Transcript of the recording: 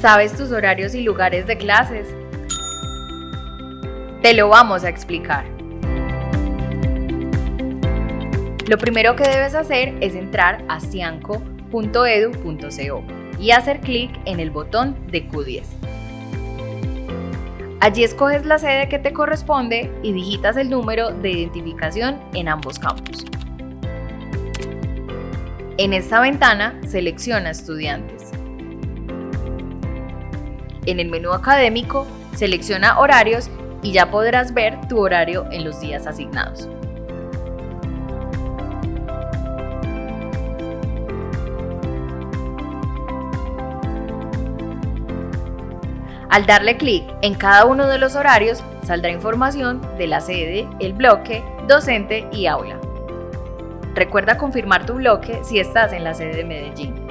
¿Sabes tus horarios y lugares de clases? Te lo vamos a explicar. Lo primero que debes hacer es entrar a cianco.edu.co y hacer clic en el botón de Q10. Allí escoges la sede que te corresponde y digitas el número de identificación en ambos campos. En esta ventana selecciona Estudiantes. En el menú académico selecciona Horarios y ya podrás ver tu horario en los días asignados. Al darle clic en cada uno de los horarios, saldrá información de la sede, el bloque, docente y aula. Recuerda confirmar tu bloque si estás en la sede de Medellín.